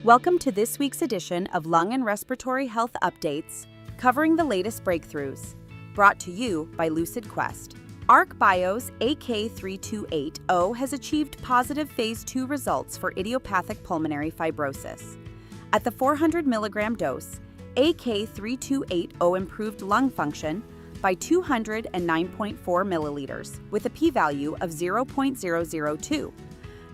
Welcome to this week's edition of Lung and Respiratory Health Updates, covering the latest breakthroughs. Brought to you by Lucid Quest. ArkBio's AK-3280 has achieved positive Phase 2 results for idiopathic pulmonary fibrosis. At the 400 mg dose, AK-3280 improved lung function by 209.4 milliliters, with a p-value of 0.002.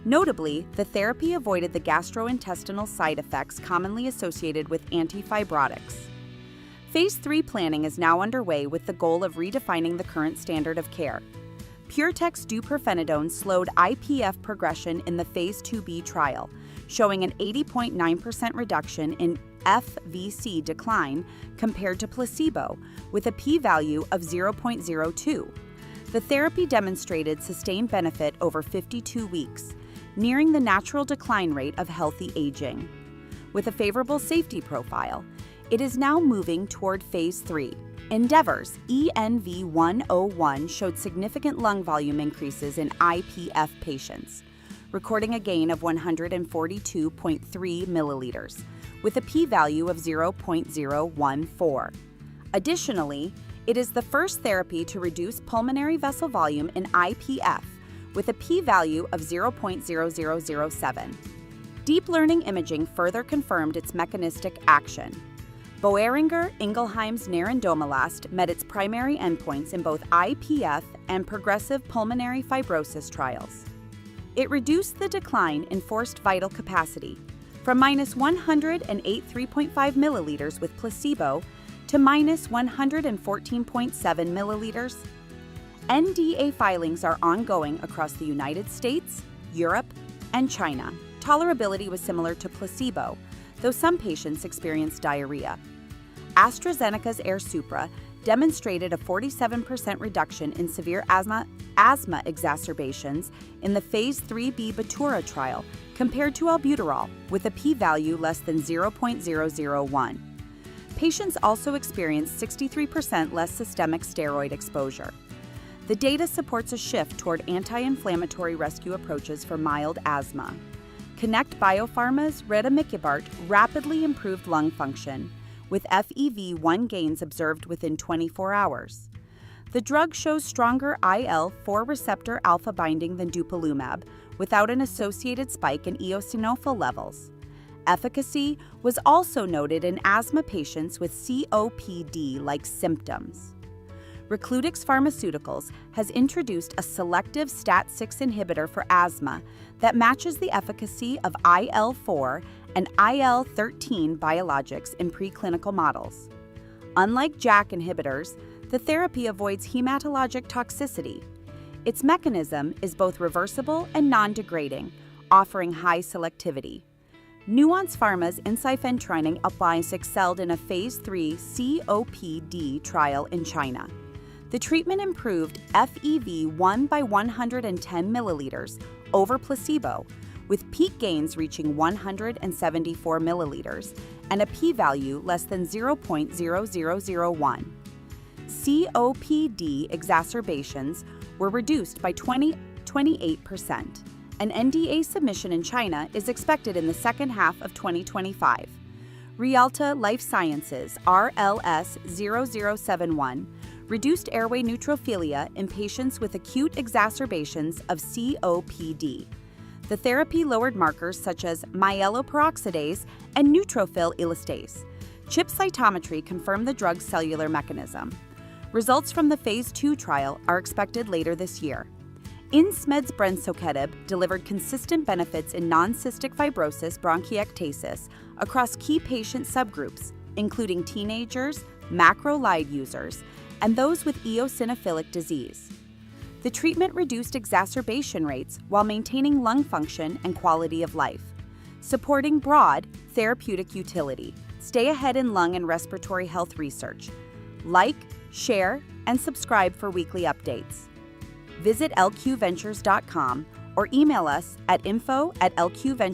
Notably, the therapy avoided the gastrointestinal side effects commonly associated with antifibrotics. Phase 3 planning is now underway with the goal of redefining the current standard of care. PureTech's deupirfenidone slowed IPF progression in the Phase 2b trial, showing an 80.9% reduction in FVC decline compared to placebo, with a p-value of 0.02. The therapy demonstrated sustained benefit over 52 weeks, nearing the natural decline rate of healthy aging. With a favorable safety profile, it is now moving toward Phase 3. Endeavor's ENV101 showed significant lung volume increases in IPF patients, recording a gain of 142.3 milliliters, with a p-value of 0.014. Additionally, it is the first therapy to reduce pulmonary vessel volume in IPF, with a p-value of 0.0007. Deep learning imaging further confirmed its mechanistic action. Boehringer Ingelheim's nerandomilast met its primary endpoints in both IPF and progressive pulmonary fibrosis trials. It reduced the decline in forced vital capacity from minus 183.5 milliliters with placebo to minus 114.7 milliliters. NDA filings are ongoing across the United States, Europe, and China. Tolerability was similar to placebo, though some patients experienced diarrhea. AstraZeneca's Airsupra demonstrated a 47% reduction in severe asthma exacerbations in the Phase 3b Biopharma trial compared to albuterol, with a p-value less than 0.001. Patients also experienced 63% less systemic steroid exposure. The data supports a shift toward anti-inflammatory rescue approaches for mild asthma. Biopharma's rademikibart rapidly improved lung function, with FEV1 gains observed within 24 hours. The drug shows stronger IL-4 receptor alpha binding than dupilumab, without an associated spike in eosinophil levels. Efficacy was also noted in asthma patients with COPD-like symptoms. Recludix Pharmaceuticals has introduced a selective STAT6 inhibitor for asthma that matches the efficacy of IL-4 and IL-13 biologics in preclinical models. Unlike JAK inhibitors, the therapy avoids hematologic toxicity. Its mechanism is both reversible and non-degrading, offering high selectivity. Nuance Pharma's ensifentrine appliance excelled in a Phase 3 COPD trial in China. The treatment improved FEV1 by 110 milliliters over placebo, with peak gains reaching 174 milliliters and a p-value less than 0.0001. COPD exacerbations were reduced by 28%. An NDA submission in China is expected in the second half of 2025. Rialta Life Sciences RLS0071 reduced airway neutrophilia in patients with acute exacerbations of COPD. The therapy lowered markers such as myeloperoxidase and neutrophil elastase. CHIP cytometry confirmed the drug's cellular mechanism. Results from the Phase 2 trial are expected later this year. Insmed's brensocatib delivered consistent benefits in non-cystic fibrosis bronchiectasis across key patient subgroups, including teenagers, macrolide users, and those with eosinophilic disease. The treatment reduced exacerbation rates while maintaining lung function and quality of life, supporting broad therapeutic utility. Stay ahead in lung and respiratory health research. Like, share, and subscribe for weekly updates. Visit lqventures.com or email us at info@lqventures.com.